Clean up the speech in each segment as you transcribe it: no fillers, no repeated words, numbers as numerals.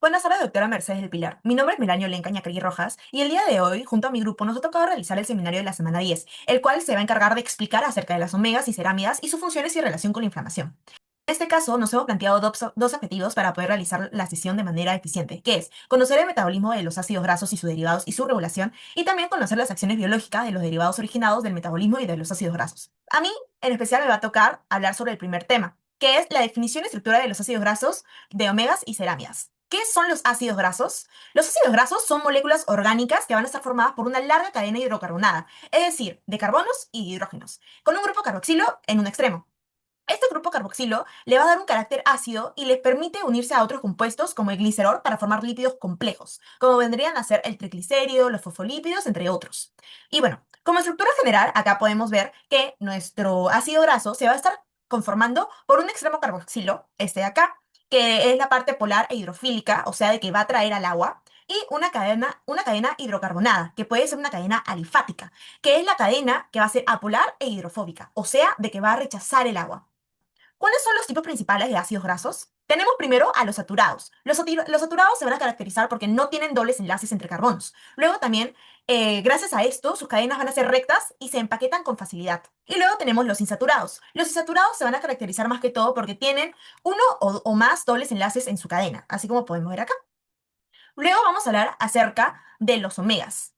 Buenas tardes, doctora Mercedes del Pilar. Mi nombre es Melanio Lenca Ñacri Rojas y el día de hoy, junto a mi grupo, nos ha tocado realizar el seminario de la semana 10, el cual se va a encargar de explicar acerca de las omegas y cerámidas y sus funciones y relación con la inflamación. En este caso, nos hemos planteado dos objetivos para poder realizar la sesión de manera eficiente, que es conocer el metabolismo de los ácidos grasos y sus derivados y su regulación, y también conocer las acciones biológicas de los derivados originados del metabolismo y de los ácidos grasos. A mí, en especial, me va a tocar hablar sobre el primer tema, que es la definición y estructura de los ácidos grasos de omegas y cerámidas. ¿Qué son los ácidos grasos? Los ácidos grasos son moléculas orgánicas que van a estar formadas por una larga cadena hidrocarbonada, es decir, de carbonos y hidrógenos, con un grupo carboxilo en un extremo. Este grupo carboxilo le va a dar un carácter ácido y le permite unirse a otros compuestos como el glicerol para formar lípidos complejos, como vendrían a ser el triglicérido, los fosfolípidos, entre otros. Y bueno, como estructura general, acá podemos ver que nuestro ácido graso se va a estar conformando por un extremo carboxilo, este de acá, que es la parte polar e hidrofílica, o sea, de que va a traer al agua, y una cadena hidrocarbonada, que puede ser una cadena alifática, que es la cadena que va a ser apolar e hidrofóbica, o sea, de que va a rechazar el agua. ¿Cuáles son los tipos principales de ácidos grasos? Tenemos primero a los saturados. Los saturados se van a caracterizar porque no tienen dobles enlaces entre carbonos. Luego también, gracias a esto, sus cadenas van a ser rectas y se empaquetan con facilidad. Y luego tenemos los insaturados. Los insaturados se van a caracterizar más que todo porque tienen uno o más dobles enlaces en su cadena, así como podemos ver acá. Luego vamos a hablar acerca de los omegas.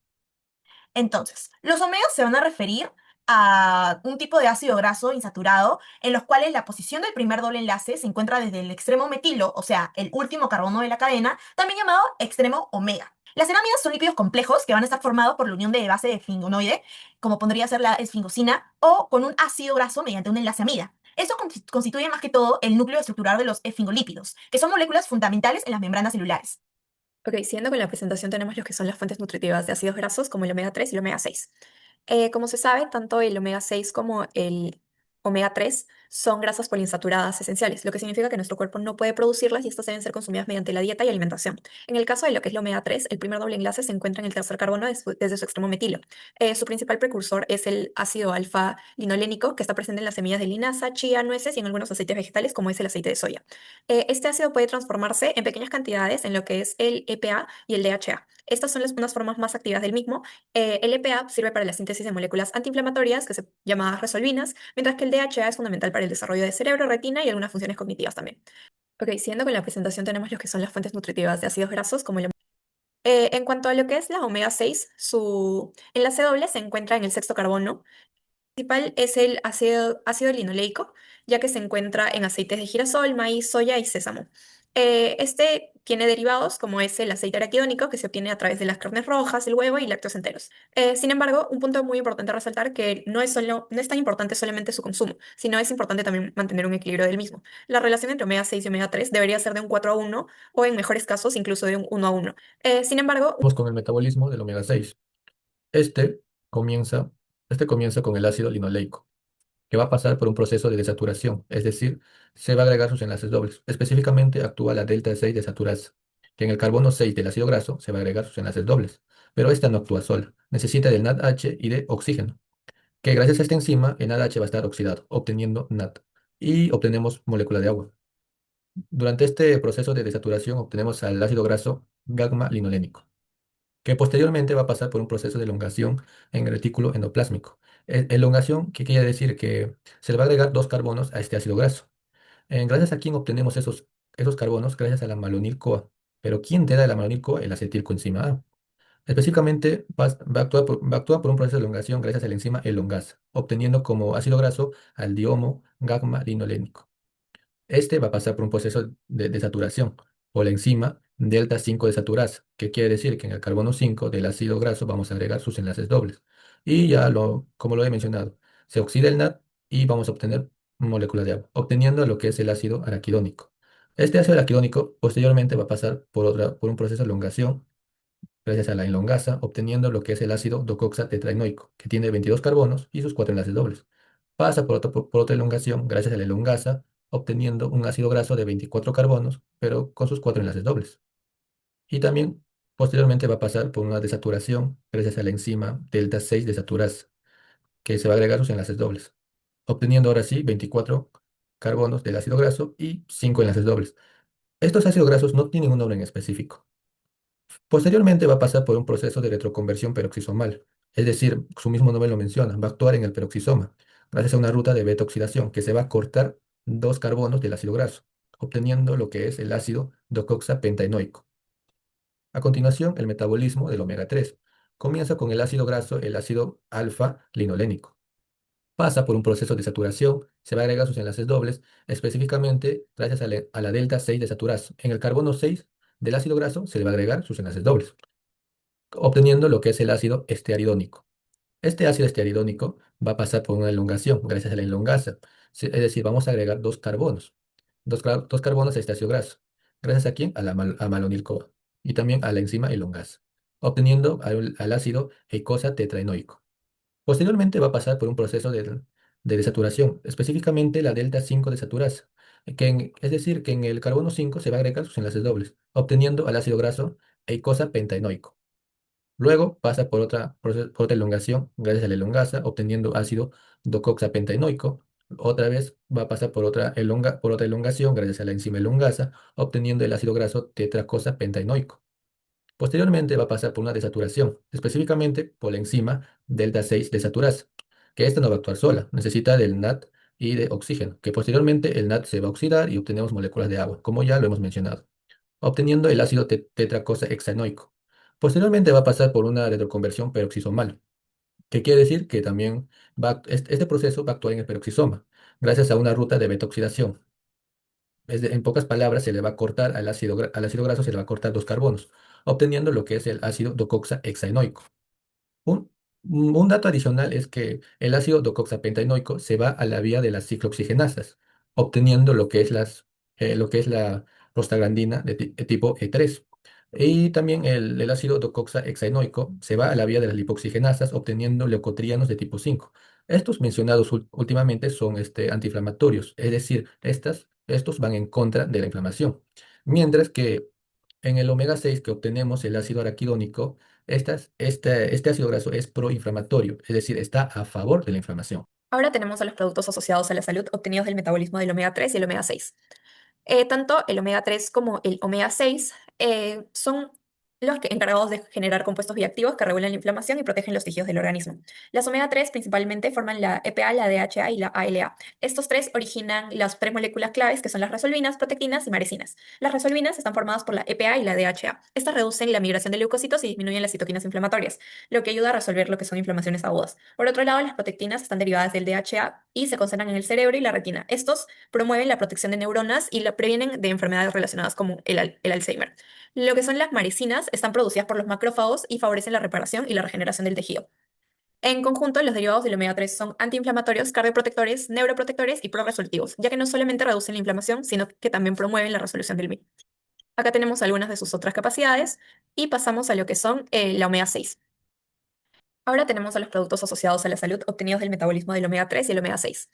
Entonces, los omegas se van a referir a un tipo de ácido graso insaturado en los cuales la posición del primer doble enlace se encuentra desde el extremo metilo, o sea, el último carbono de la cadena, también llamado extremo omega. Las cerámidas son lípidos complejos que van a estar formados por la unión de base de esfingonoide, como podría ser la esfingosina, o con un ácido graso mediante un enlace amida. Esto constituye más que todo el núcleo estructural de los esfingolípidos, que son moléculas fundamentales en las membranas celulares. Ok, siguiendo con la presentación tenemos lo que son las fuentes nutritivas de ácidos grasos como el omega 3 y el omega 6. Como se sabe, tanto el omega 6 como el omega 3 son grasas poliinsaturadas esenciales, lo que significa que nuestro cuerpo no puede producirlas y estas deben ser consumidas mediante la dieta y alimentación. En el caso de lo que es el omega 3, el primer doble enlace se encuentra en el tercer carbono desde su extremo metilo. Su principal precursor es el ácido alfa-linolénico que está presente en las semillas de linaza, chía, nueces y en algunos aceites vegetales como es el aceite de soya. Este ácido puede transformarse en pequeñas cantidades en lo que es el EPA y el DHA. Estas son unas formas más activas del mismo. El EPA sirve para la síntesis de moléculas antiinflamatorias, que se llamadas resolvinas, mientras que el DHA es fundamental para el desarrollo de cerebro, retina y algunas funciones cognitivas también. Ok, siguiendo con la presentación tenemos lo que son las fuentes nutritivas de ácidos grasos, como en cuanto a lo que es la omega 6, su enlace doble se encuentra en el sexto carbono. El principal es el ácido linoleico, ya que se encuentra en aceites de girasol, maíz, soya y sésamo. Este tiene derivados como es el aceite araquidónico, que se obtiene a través de las carnes rojas, el huevo y lácteos enteros. Sin embargo, un punto muy importante a resaltar que no es tan importante solamente su consumo, sino es importante también mantener un equilibrio del mismo. La relación entre omega 6 y omega 3 debería ser de un 4:1 o en mejores casos incluso de un 1:1. Sin embargo, Vamos con el metabolismo del omega 6. Este comienza, este comienza con el ácido linoleico, que va a pasar por un proceso de desaturación, es decir, se va a agregar sus enlaces dobles. Específicamente actúa la delta 6 desaturasa, que en el carbono 6 del ácido graso se va a agregar sus enlaces dobles, pero esta no actúa sola, necesita del NADH y de oxígeno, que gracias a esta enzima el NADH va a estar oxidado, obteniendo NAD, y obtenemos molécula de agua. Durante este proceso de desaturación obtenemos al ácido graso gamma-linolénico, que posteriormente va a pasar por un proceso de elongación en el retículo endoplásmico. Elongación, que quiere decir que se le va a agregar dos carbonos a este ácido graso. Gracias a quién obtenemos esos carbonos, gracias a la malonil-CoA. Pero ¿quién te da la malonil-CoA? El acetilcoenzima A. Específicamente va a actuar por un proceso de elongación gracias a la enzima elongasa, obteniendo como ácido graso al diomo gamma-linolénico. Este va a pasar por un proceso de desaturación por la enzima delta 5 desaturasa, que quiere decir que en el carbono 5 del ácido graso vamos a agregar sus enlaces dobles. Y ya como lo he mencionado, se oxida el NAD y vamos a obtener moléculas de agua, obteniendo lo que es el ácido araquidónico. Este ácido araquidónico posteriormente va a pasar por un proceso de elongación gracias a la elongasa, obteniendo lo que es el ácido docoxatetraenoico, que tiene 22 carbonos y sus 4 enlaces dobles. Pasa por otra elongación gracias a la elongasa, obteniendo un ácido graso de 24 carbonos, pero con sus 4 enlaces dobles. Y también posteriormente va a pasar por una desaturación gracias a la enzima delta 6 desaturasa, que se va a agregar sus enlaces dobles, obteniendo ahora sí 24 carbonos del ácido graso y 5 enlaces dobles. Estos ácidos grasos no tienen un nombre en específico. Posteriormente va a pasar por un proceso de retroconversión peroxisomal, es decir, su mismo nombre lo menciona, va a actuar en el peroxisoma, gracias a una ruta de beta oxidación que se va a cortar dos carbonos del ácido graso, obteniendo lo que es el ácido docoxapentaenoico. A continuación, el metabolismo del omega 3 comienza con el ácido graso, el ácido alfa-linolénico. Pasa por un proceso de saturación, se va a agregar sus enlaces dobles, específicamente gracias a la delta 6 desaturasa. En el carbono 6 del ácido graso se le va a agregar sus enlaces dobles, obteniendo lo que es el ácido estearidónico. Este ácido estearidónico va a pasar por una elongación, gracias a la elongasa. Es decir, vamos a agregar dos carbonos, dos carbonos a este ácido graso. ¿Gracias a quién? A malonil-CoA y también a la enzima elongasa, obteniendo al ácido eicosa tetraenoico. Posteriormente va a pasar por un proceso de desaturación, específicamente la delta 5 desaturasa, es decir, que en el carbono 5 se va a agregar sus enlaces dobles, obteniendo al ácido graso eicosa pentaenoico. Luego pasa por otra elongación, gracias a la elongasa, obteniendo ácido docoxapentaenoico. Otra vez va a pasar por otra elongación, gracias a la enzima elongasa, obteniendo el ácido graso tetracosa pentaenoico. Posteriormente va a pasar por una desaturación, específicamente por la enzima delta 6 desaturasa, que esta no va a actuar sola, necesita del NAT y de oxígeno, que posteriormente el NAT se va a oxidar y obtenemos moléculas de agua, como ya lo hemos mencionado, obteniendo el ácido tetracosa hexanoico. Posteriormente va a pasar por una retroconversión peroxisomal, que quiere decir que también este proceso va a actuar en el peroxisoma, gracias a una ruta de beta-oxidación. En pocas palabras, se le va a cortar al ácido graso, se le va a cortar dos carbonos, obteniendo lo que es el ácido docoxa hexaenoico. Un, un dato adicional es que el ácido docoxapentaenoico se va a la vía de las ciclooxigenasas, obteniendo lo que es la prostaglandina de tipo E3. Y también el ácido docoxahexaenoico se va a la vía de las lipoxigenasas, obteniendo leucotrienos de tipo 5. Estos mencionados últimamente son antiinflamatorios, es decir, estos van en contra de la inflamación. Mientras que en el omega 6 que obtenemos el ácido araquidónico, este ácido graso es proinflamatorio, es decir, está a favor de la inflamación. Ahora tenemos a los productos asociados a la salud obtenidos del metabolismo del omega 3 y el omega 6. Tanto el omega 3 como el omega 6 son los encargados de generar compuestos bioactivos que regulan la inflamación y protegen los tejidos del organismo. Las omega 3 principalmente forman la EPA, la DHA y la ALA. Estos tres originan las tres moléculas claves que son las resolvinas, protectinas y marecinas. Las resolvinas están formadas por la EPA y la DHA. Estas reducen la migración de leucocitos y disminuyen las citoquinas inflamatorias, lo que ayuda a resolver lo que son inflamaciones agudas. Por otro lado, las protectinas están derivadas del DHA y se concentran en el cerebro y la retina. Estos promueven la protección de neuronas y la previenen de enfermedades relacionadas como el Alzheimer. Lo que son las maricinas están producidas por los macrófagos y favorecen la reparación y la regeneración del tejido. En conjunto, los derivados del omega 3 son antiinflamatorios, cardioprotectores, neuroprotectores y proresolutivos, ya que no solamente reducen la inflamación, sino que también promueven la resolución del mismo. Acá tenemos algunas de sus otras capacidades y pasamos a lo que son la omega 6. Ahora tenemos a los productos asociados a la salud obtenidos del metabolismo del omega 3 y el omega 6.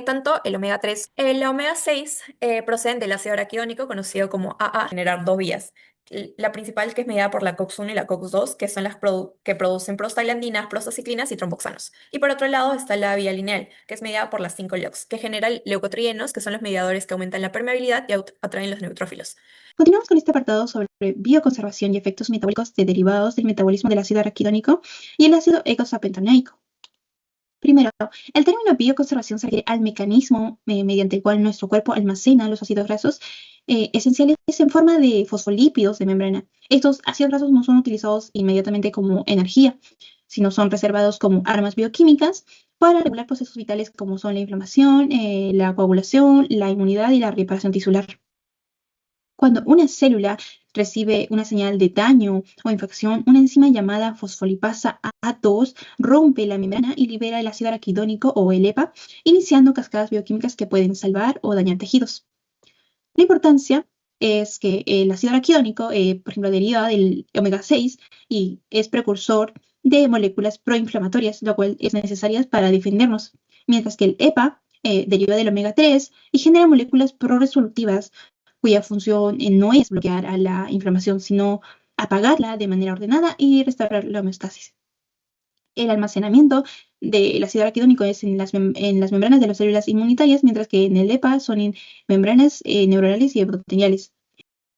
Tanto el omega 3, el omega 6 proceden del ácido araquidónico conocido como AA, generar dos vías. La principal que es mediada por la COX-1 y la COX-2, que son las que producen prostaglandinas, prostaciclinas y tromboxanos. Y por otro lado está la vía lineal, que es mediada por las 5-LOX, que genera leucotrienos, que son los mediadores que aumentan la permeabilidad y atraen los neutrófilos. Continuamos con este apartado sobre bioconservación y efectos metabólicos de derivados del metabolismo del ácido araquidónico y el ácido eicosapentaenoico. Primero, el término bioconservación se refiere al mecanismo mediante el cual nuestro cuerpo almacena los ácidos grasos esenciales en forma de fosfolípidos de membrana. Estos ácidos grasos no son utilizados inmediatamente como energía, sino son reservados como armas bioquímicas para regular procesos vitales como son la inflamación, la coagulación, la inmunidad y la reparación tisular. Cuando una célula recibe una señal de daño o infección, una enzima llamada fosfolipasa A2 rompe la membrana y libera el ácido araquidónico o el EPA, iniciando cascadas bioquímicas que pueden salvar o dañar tejidos. La importancia es que el ácido araquidónico, por ejemplo, deriva del omega 6 y es precursor de moléculas proinflamatorias, lo cual es necesario para defendernos, mientras que el EPA deriva del omega 3 y genera moléculas proresolutivas cuya función no es bloquear a la inflamación, sino apagarla de manera ordenada y restaurar la homeostasis. El almacenamiento del ácido araquidónico es en en las membranas de las células inmunitarias, mientras que en el EPA son en membranas neuronales y epiteliales.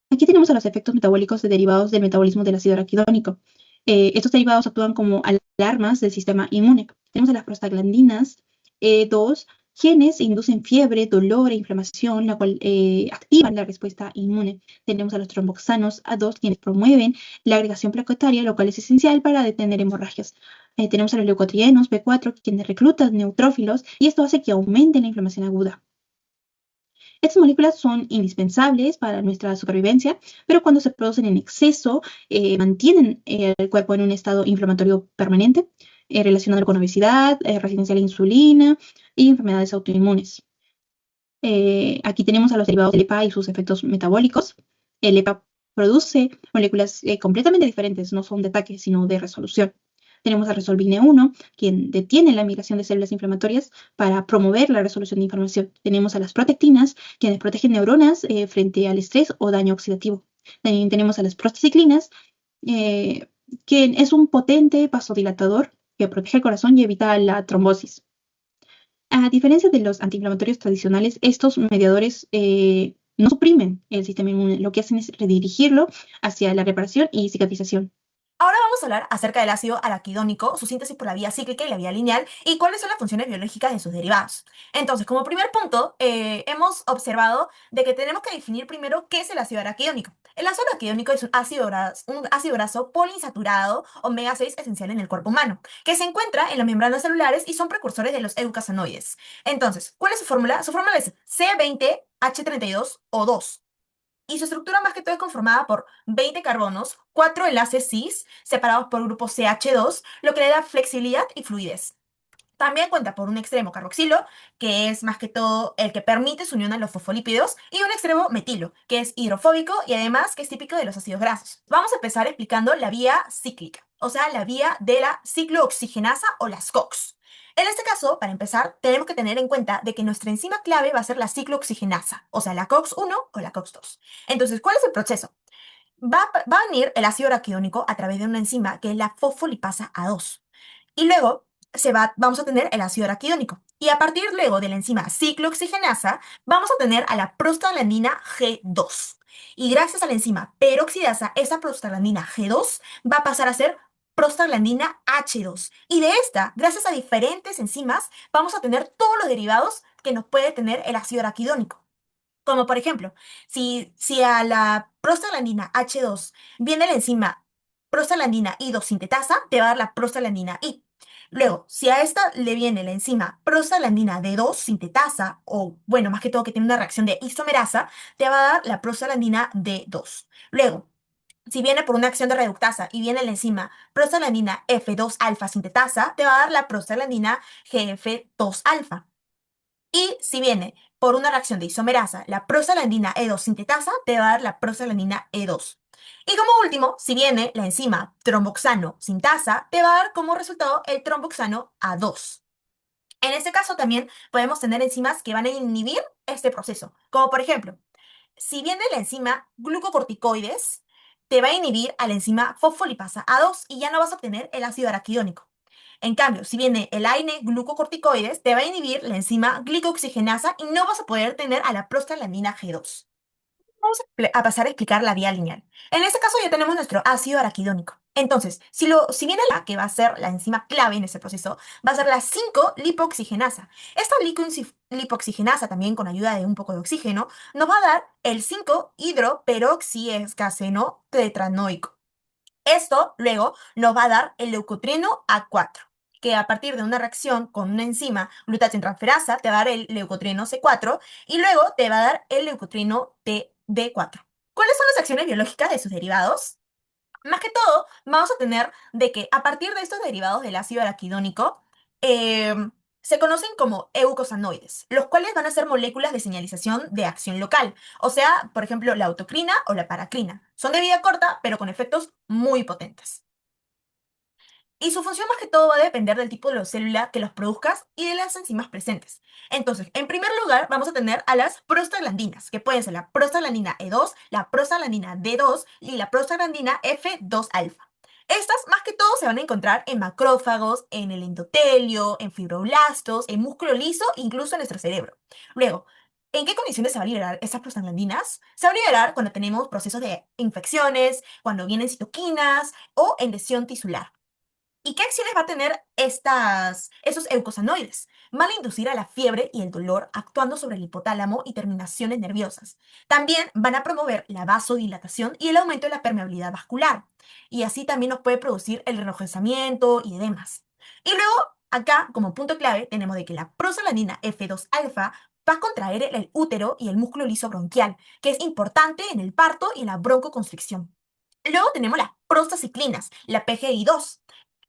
Aquí tenemos a los efectos metabólicos derivados del metabolismo del ácido araquidónico. Estos derivados actúan como alarmas del sistema inmune. Tenemos a las prostaglandinas 2, genes inducen fiebre, dolor e inflamación, la cual activan la respuesta inmune. Tenemos a los tromboxanos A2, quienes promueven la agregación plaquetaria, lo cual es esencial para detener hemorragias. Tenemos a los leucotrienos B4, quienes reclutan neutrófilos, y esto hace que aumente la inflamación aguda. Estas moléculas son indispensables para nuestra supervivencia, pero cuando se producen en exceso, mantienen el cuerpo en un estado inflamatorio permanente, relacionado con obesidad, resistencia a la insulina y enfermedades autoinmunes. Aquí tenemos a los derivados del EPA y sus efectos metabólicos. El EPA produce moléculas completamente diferentes, no son de ataque, sino de resolución. Tenemos a Resolvine 1, quien detiene la migración de células inflamatorias para promover la resolución de información. Tenemos a las protectinas, quienes protegen neuronas frente al estrés o daño oxidativo. También tenemos a las prostaciclinas, que es un potente vasodilatador que protege el corazón y evita la trombosis. A diferencia de los antiinflamatorios tradicionales, estos mediadores no suprimen el sistema inmune, lo que hacen es redirigirlo hacia la reparación y cicatrización. Ahora vamos a hablar acerca del ácido araquidónico, su síntesis por la vía cíclica y la vía lineal, y cuáles son las funciones biológicas de sus derivados. Entonces, como primer punto, hemos observado de que tenemos que definir primero qué es el ácido araquidónico. El ácido araquidónico es un ácido graso poliinsaturado omega 6 esencial en el cuerpo humano, que se encuentra en las membranas celulares y son precursores de los eucasanoides. Entonces, ¿cuál es su fórmula? Su fórmula es C20H32O2. Y su estructura más que todo es conformada por 20 carbonos, 4 enlaces cis separados por grupos CH2, lo que le da flexibilidad y fluidez. También cuenta por un extremo carboxilo, que es más que todo el que permite su unión a los fosfolípidos, y un extremo metilo, que es hidrofóbico y además que es típico de los ácidos grasos. Vamos a empezar explicando la vía cíclica, o sea, la vía de la ciclooxigenasa o las COX. En este caso, para empezar, tenemos que tener en cuenta de que nuestra enzima clave va a ser la ciclooxigenasa, o sea, la COX-1 o la COX-2. Entonces, ¿cuál es el proceso? Va a venir el ácido araquidónico a través de una enzima que es la fosfolipasa A2. Y luego vamos a tener el ácido araquidónico. Y a partir luego de la enzima ciclooxigenasa, vamos a tener a la prostaglandina G2. Y gracias a la enzima peroxidasa, esa prostaglandina G2 va a pasar a ser prostaglandina H2. Y de esta, gracias a diferentes enzimas, vamos a tener todos los derivados que nos puede tener el ácido araquidónico. Como por ejemplo, si a la prostaglandina H2 viene la enzima prostaglandina I2 sintetasa, te va a dar la prostaglandina I. Luego, si a esta le viene la enzima prostaglandina D2 sintetasa, o bueno, más que todo que tiene una reacción de isomerasa, te va a dar la prostaglandina D2. Luego, si viene por una acción de reductasa y viene la enzima prostaglandina F2 alfa sintetasa, te va a dar la prostaglandina GF2 alfa. Y si viene por una reacción de isomerasa, la prostaglandina E2 sintetasa te va a dar la prostaglandina E2. Y como último, si viene la enzima tromboxano sintasa, te va a dar como resultado el tromboxano A2. En este caso también podemos tener enzimas que van a inhibir este proceso, como por ejemplo, si viene la enzima glucocorticoides, te va a inhibir a la enzima fosfolipasa A2 y ya no vas a obtener el ácido araquidónico. En cambio, si viene el AINE glucocorticoides, te va a inhibir la enzima glicooxigenasa y no vas a poder tener a la prostaglandina G2. Vamos a pasar a explicar la vía lineal. En este caso ya tenemos nuestro ácido araquidónico. Entonces, si viene la que va a ser la enzima clave en este proceso, va a ser la 5-lipoxigenasa. Esta lipoxigenasa, también con ayuda de un poco de oxígeno, nos va a dar el 5-hidroperoxiescaseno tetranoico. Esto luego nos va a dar el leucotrieno A4, que a partir de una reacción con una enzima glutationtransferasa te va a dar el leucotrieno C4 y luego te va a dar el leucotrieno D4. ¿Cuáles son las acciones biológicas de sus derivados? Más que todo, vamos a tener de que a partir de estos derivados del ácido araquidónico, se conocen como eucosanoides, los cuales van a ser moléculas de señalización de acción local, o sea, por ejemplo, la autocrina o la paracrina. Son de vida corta, pero con efectos muy potentes. Y su función más que todo va a depender del tipo de célula que los produzcas y de las enzimas presentes. Entonces, en primer lugar, vamos a tener a las prostaglandinas, que pueden ser la prostaglandina E2, la prostaglandina D2 y la prostaglandina F2 alfa. Estas, más que todo, se van a encontrar en macrófagos, en el endotelio, en fibroblastos, en músculo liso, incluso en nuestro cerebro. Luego, ¿en qué condiciones se va a liberar estas prostaglandinas? Se va a liberar cuando tenemos procesos de infecciones, cuando vienen citoquinas o en lesión tisular. ¿Y qué acciones va a tener esos eucosanoides? Van a inducir a la fiebre y el dolor actuando sobre el hipotálamo y terminaciones nerviosas. También van a promover la vasodilatación y el aumento de la permeabilidad vascular. Y así también nos puede producir el enrojecimiento y edemas. Y luego, acá, como punto clave, tenemos de que la prostaglandina F2 alfa va a contraer el útero y el músculo liso bronquial, que es importante en el parto y en la broncoconstricción. Luego tenemos las prostaciclinas, la PGI2.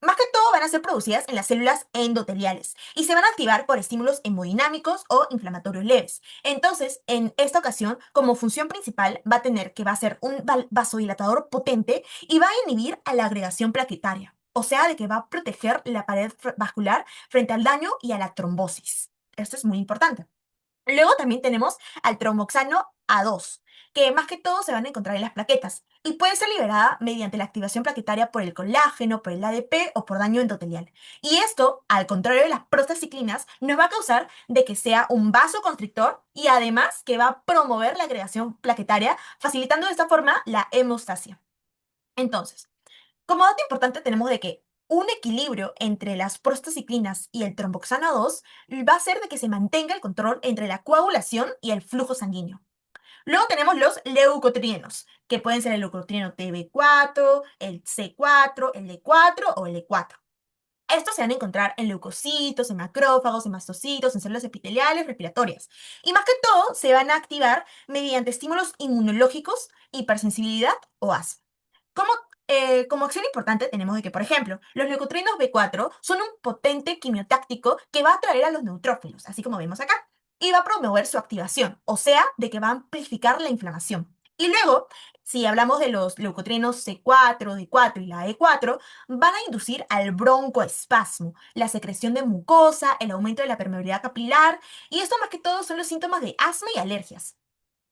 Más que todo van a ser producidas en las células endoteliales y se van a activar por estímulos hemodinámicos o inflamatorios leves. Entonces, en esta ocasión, como función principal, va a tener que va a ser un vasodilatador potente y va a inhibir a la agregación plaquetaria. O sea, de que va a proteger la pared vascular frente al daño y a la trombosis. Esto es muy importante. Luego también tenemos al tromboxano A2, que más que todo se van a encontrar en las plaquetas y puede ser liberada mediante la activación plaquetaria por el colágeno, por el ADP o por daño endotelial. Y esto, al contrario de las prostaciclinas, nos va a causar de que sea un vasoconstrictor y además que va a promover la agregación plaquetaria, facilitando de esta forma la hemostasia. Entonces, como dato importante tenemos de que un equilibrio entre las prostaciclinas y el tromboxano 2 va a hacer de que se mantenga el control entre la coagulación y el flujo sanguíneo. Luego tenemos los leucotrienos, que pueden ser el leucotrieno TB4, el C4, el D4 o el E4. Estos se van a encontrar en leucocitos, en macrófagos, en mastocitos, en células epiteliales, respiratorias. Y más que todo, se van a activar mediante estímulos inmunológicos, hipersensibilidad o asma. Como, como acción importante tenemos de que, por ejemplo, los leucotrienos B4 son un potente quimiotáctico que va a atraer a los neutrófilos, así como vemos acá, y va a promover su activación, o sea, de que va a amplificar la inflamación. Y luego, si hablamos de los leucotrienos C4, D4 y la E4, van a inducir al broncoespasmo, la secreción de mucosa, el aumento de la permeabilidad capilar, y esto más que todo son los síntomas de asma y alergias.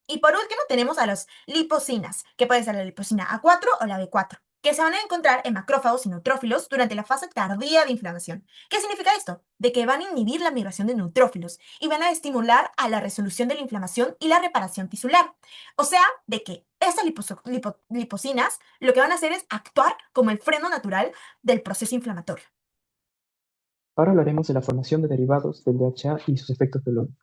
Y por último tenemos a los lipocinas, que puede ser la lipocina A4 o la B4, que se van a encontrar en macrófagos y neutrófilos durante la fase tardía de inflamación. ¿Qué significa esto? De que van a inhibir la migración de neutrófilos y van a estimular a la resolución de la inflamación y la reparación tisular. O sea, de que estas lipocinas lo que van a hacer es actuar como el freno natural del proceso inflamatorio. Ahora hablaremos de la formación de derivados del DHA y sus efectos biológicos.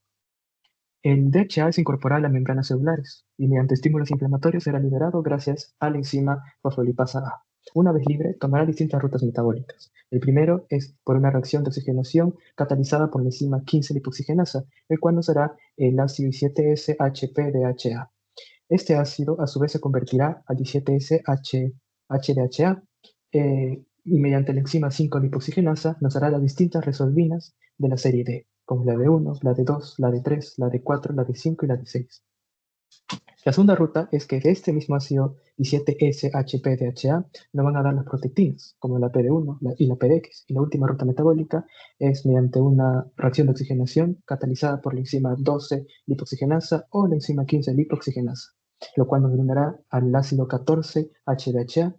El DHA es incorporado a las membranas celulares y mediante estímulos inflamatorios será liberado gracias a la enzima fosfolipasa A. Una vez libre, tomará distintas rutas metabólicas. El primero es por una reacción de oxigenación catalizada por la enzima 15-lipoxigenasa, el cual nos dará el ácido 17S-HPDHA. Este ácido a su vez se convertirá al 17S-HDHA y mediante la enzima 5-lipoxigenasa nos dará las distintas resolvinas de la serie D, como la D1, la D2, la D3, la D4, la D5 y la D6. La segunda ruta es que de este mismo ácido 17S-HPDHA nos van a dar las protectinas, como la PD1 y la PDX. Y la última ruta metabólica es mediante una reacción de oxigenación catalizada por la enzima 12-lipoxigenasa o la enzima 15-lipoxigenasa, lo cual nos brindará al ácido 14-HDHA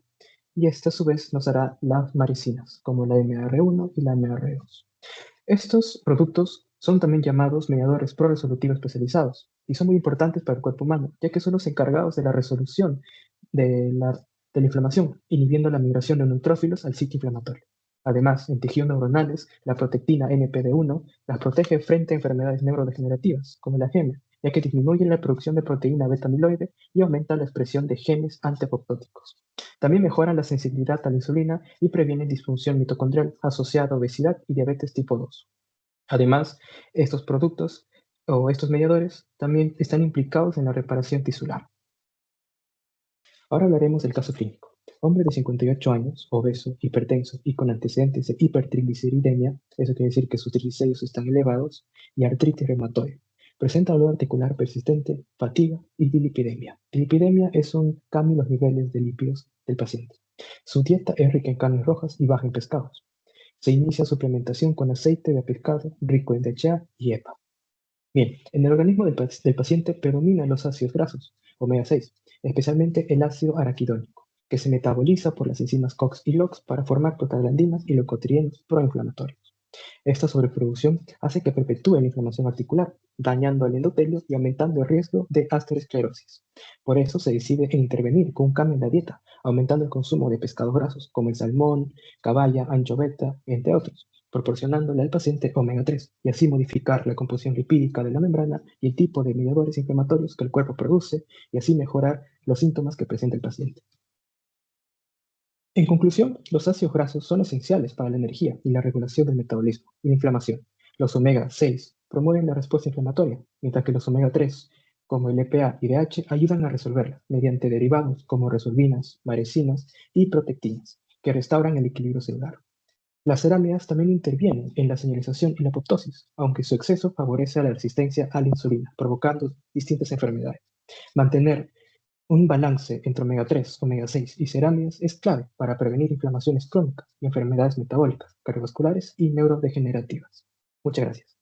y esta a su vez nos dará las maricinas, como la MR1 y la MR2. Estos productos son también llamados mediadores proresolutivos especializados y son muy importantes para el cuerpo humano, ya que son los encargados de la resolución de la inflamación, inhibiendo la migración de neutrófilos al sitio inflamatorio. Además, en tejidos neuronales, la protectina NPD1 las protege frente a enfermedades neurodegenerativas, como la GEME, ya que disminuye la producción de proteína beta-amiloide y aumenta la expresión de genes antiapoptóticos. También mejoran la sensibilidad a la insulina y previenen disfunción mitocondrial asociada a obesidad y diabetes tipo 2. Además, estos productos o estos mediadores también están implicados en la reparación tisular. Ahora hablaremos del caso clínico. Hombre de 58 años, obeso, hipertenso y con antecedentes de hipertrigliceridemia, eso quiere decir que sus triglicéridos están elevados, y artritis reumatoide. Presenta dolor articular persistente, fatiga y dilipidemia. Dilipidemia es un cambio en los niveles de lípidos del paciente. Su dieta es rica en carnes rojas y baja en pescados. Se inicia suplementación con aceite de pescado rico en DHA y EPA. Bien, en el organismo del paciente predominan los ácidos grasos, omega 6, especialmente el ácido araquidónico, que se metaboliza por las enzimas COX y LOX para formar prostaglandinas y leucotrienos proinflamatorios. Esta sobreproducción hace que perpetúe la inflamación articular, dañando el endotelio y aumentando el riesgo de aterosclerosis. Por eso se decide intervenir con un cambio en la dieta, aumentando el consumo de pescados grasos como el salmón, caballa, anchoveta, entre otros, proporcionándole al paciente omega 3 y así modificar la composición lipídica de la membrana y el tipo de mediadores inflamatorios que el cuerpo produce y así mejorar los síntomas que presenta el paciente. En conclusión, los ácidos grasos son esenciales para la energía y la regulación del metabolismo y la inflamación. Los omega 6 promueven la respuesta inflamatoria, mientras que los omega 3, como el EPA y DH, ayudan a resolverla mediante derivados como resolvinas, marecinas y protectinas, que restauran el equilibrio celular. Las cerámidas también intervienen en la señalización y la apoptosis, aunque su exceso favorece a la resistencia a la insulina, provocando distintas enfermedades. Mantener un balance entre omega 3, omega 6 y cerámidas es clave para prevenir inflamaciones crónicas y enfermedades metabólicas, cardiovasculares y neurodegenerativas. Muchas gracias.